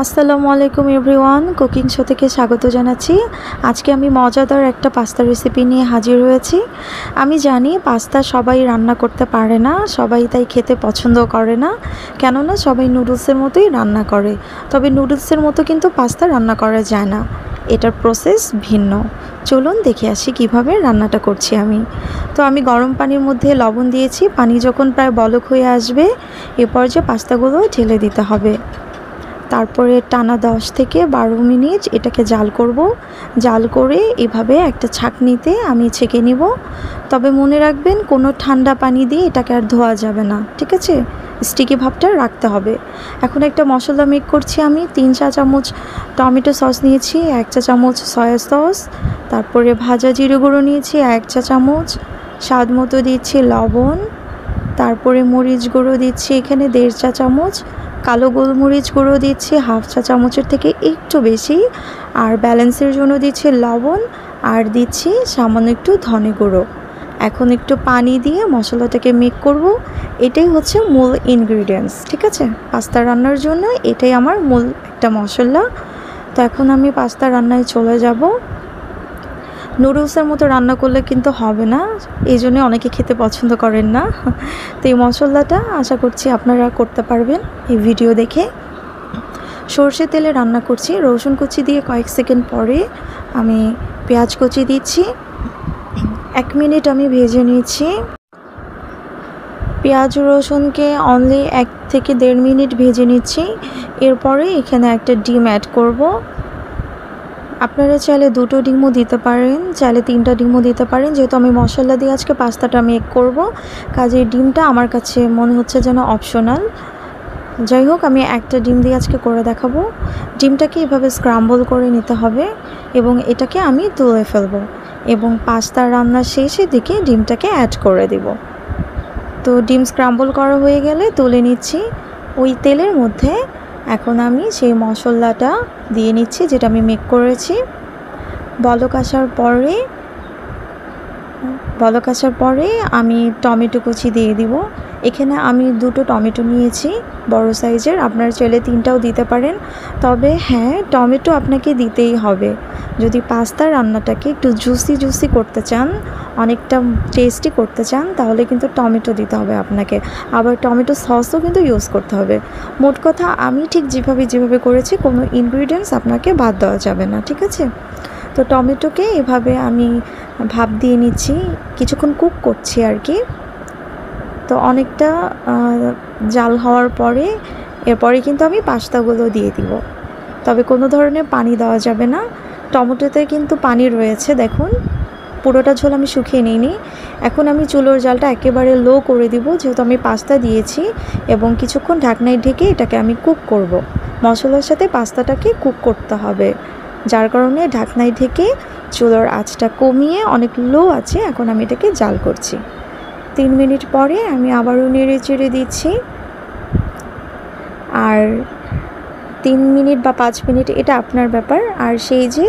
আসসালামু আলাইকুম everyone, cooking show থেকে স্বাগত জানাচ্ছি। আজকে আমি মজাদার একটা পাস্তা রেসিপি নিয়ে হাজির হয়েছি। আমি জানি পাস্তা সবাই রান্না করতে পারে না, সবাই তাই খেতে পছন্দ করে না, কেননা সবাই নুডলসের মতোই রান্না করে। তবে নুডলসের মতো কিন্তু পাস্তা রান্না করা যায় না, এটার প্রসেস ভিন্ন। চলুন দেখে আসি কিভাবে রান্নাটা করছি আমি। তো আমি গরম পানির মধ্যে লবণ দিয়েছি। পানি যখন প্রায় বলক হয়ে আসবে, এ পর্যায়ে পাস্তাগুলো ঢেলে দিতে হবে। তারপরে টানা 10 থেকে 12 মিনিট এটাকে জাল করব। জাল করে এভাবে একটা ছাঁকনিতে আমি ছেঁকে নিব। তবে মনে রাখবেন, কোনো ঠান্ডা পানি দিয়ে এটাকে আর ধোয়া যাবে না, ঠিক আছে? স্টিকি ভাবটা রাখতে হবে। এখন একটা মশলা মেক করছি আমি। 3 চা চামচ টমেটো সস নিয়েছি, 1 চা চামচ সয়া সস, তারপরে ভাজা জিরে গুঁড়ো নিয়েছি 1 চা চামচ, স্বাদ মতো দিচ্ছি লবণ, তারপরে মরিচ গুঁড়ো দিচ্ছি এখানে 1.5 চা চামচ, কালো গোলমরিচ গুঁড়ো দিচ্ছি 1/2 চা চামচের থেকে একটু বেশি, আর ব্যালেন্সের জন্য দিচ্ছি লবণ, আর দিচ্ছি সামান্য একটু ধনে গুঁড়ো। এখন একটু পানি দিয়ে মশলাটাকে মেক করব। এটাই হচ্ছে মূল ইনগ্রিডিয়েন্টস, ঠিক আছে? পাস্তা রান্নার জন্য এটাই আমার মূল একটা মশলা। তো এখন আমি পাস্তা রান্নায় চলে যাব। নুডলসের মতো রান্না করলে কিন্তু হবে না, এই জন্য অনেকে খেতে পছন্দ করেন না। তো এই মশলাটা আশা করছি আপনারা করতে পারবেন এই ভিডিও দেখে। সর্ষে তেলে রান্না করছি। রসুন কুচি দিয়ে কয়েক সেকেন্ড পরে আমি পেঁয়াজ কুচি দিচ্ছি। 1 মিনিট আমি ভেজে নিচ্ছি। পেঁয়াজ রসুনকে অনলি 1 থেকে 1.5 মিনিট ভেজে নিচ্ছি। এরপরে এখানে একটা ডিম অ্যাড করব। আপনারা চাইলে 2টো ডিমও দিতে পারেন, চাইলে 3টা ডিমও দিতে পারেন। যেহেতু আমি মশলা দিয়ে আজকে পাস্তাটা মেক করব, কাজেই ডিমটা আমার কাছে মনে হচ্ছে যেন অপশনাল। যাই হোক, আমি একটা ডিম দিয়ে আজকে করে দেখাবো। ডিমটাকে এভাবে স্ক্রাম্বল করে নিতে হবে এবং এটাকে আমি তুলে ফেলবো এবং পাস্তা রান্নার শেষের দিকে ডিমটাকে অ্যাড করে দেব। তো ডিম স্ক্রাম্বল করা হয়ে গেলে তুলে নিচ্ছি। ওই তেলের মধ্যে এখন আমি সেই মশলাটা দিয়ে নিচ্ছি যেটা আমি মেক করেছি। বলক আসার পরে আমি টমেটো কুচি দিয়ে দিব। এখানে আমি 2টো টমেটো নিয়েছি বড় সাইজের, আপনারা চাইলে 3টাও দিতে পারেন। তবে হ্যাঁ, টমেটো আপনাকে দিতেই হবে। যদি পাস্তা রান্নাটাকে একটু জুসি করতে চান, অনেকটা টেস্টি করতে চান, তাহলে কিন্তু টমেটো দিতে হবে আপনাকে। আবার টমেটো সসও কিন্তু ইউজ করতে হবে। মোট কথা, আমি ঠিক যেভাবে করেছি, কোনো ইনগ্রিডিয়েন্টস আপনাকে বাদ দেওয়া যাবে না, ঠিক আছে? তো টমেটোকে এভাবে আমি ভাপ দিয়ে নিচ্ছি, কিছুক্ষণ কুক করছি আর কি। তো অনেকটা জাল হওয়ার পরে এরপরে কিন্তু আমি পাস্তাগুলো দিয়ে দিব। তবে কোনো ধরনের পানি দেওয়া যাবে না। টমেটোতে কিন্তু পানি রয়েছে, দেখুন পুরোটা ঝোল আমি শুকিয়ে নিইনি। এখন আমি চুলোর জালটা একেবারে লো করে দিব, যেহেতু আমি পাস্তা দিয়েছি, এবং কিছুক্ষণ ঢাকনায় ঢেকে এটাকে আমি কুক করব। মশলার সাথে পাস্তাটাকে কুক করতে হবে, যার কারণে ঢাকনায় ঢেকে চুলোর আঁচটা কমিয়ে অনেক লো আছে এখন আমি এটাকে জাল করছি। 3 মিনিট পরে আমি আবারও নেড়ে চেড়ে দিচ্ছি। আর 3 মিনিট বা 5 মিনিট এটা আপনার ব্যাপার। আর সেই যে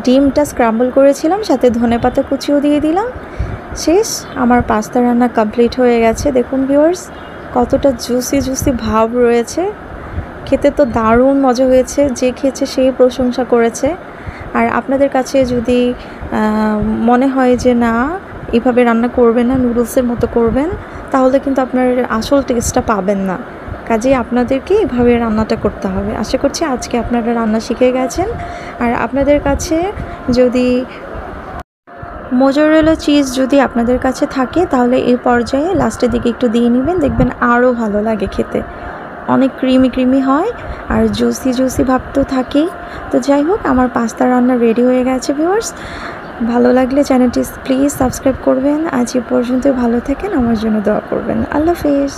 ডিমটা স্ক্রাম্বল করেছিলাম, সাথে ধনেপাতা কুচিও দিয়ে দিলাম। শেষ, আমার পাস্তা রান্না কমপ্লিট হয়ে গেছে। দেখুন ভিউয়ার্স, কতটা জুসি ভাব রয়েছে। খেতে তো দারুণ মজা হয়েছে, যে খেয়েছে সেই প্রশংসা করেছে। আর আপনাদের কাছে যদি মনে হয় যে না, এভাবে রান্না করবেন না, নুডলসের মতো করবেন, তাহলে কিন্তু আপনার আসল টেস্টটা পাবেন না। কাজেই আপনাদেরকে এভাবে রান্নাটা করতে হবে। আশা করছি আজকে আপনারা রান্না শিখে গেছেন। আর আপনাদের কাছে যদি মোজারেলা চিজ যদি আপনাদের কাছে থাকে, তাহলে এই পর্যায়ে লাস্টের দিকে একটু দিয়ে নেবেন, দেখবেন আরও ভালো লাগে খেতে। অনেক ক্রিমি হয় আর জুসি ভাব তো থাকেই। তো যাই হোক, আমার পাস্তা রান্না রেডি হয়ে গেছে ভিউয়ার্স। ভালো লাগলে চ্যানেলটি প্লিজ সাবস্ক্রাইব করবেন। আজ এ পর্যন্ত ভালো থাকেন, আমার জন্য দোয়া করবেন। আল্লাহ হাফেজ।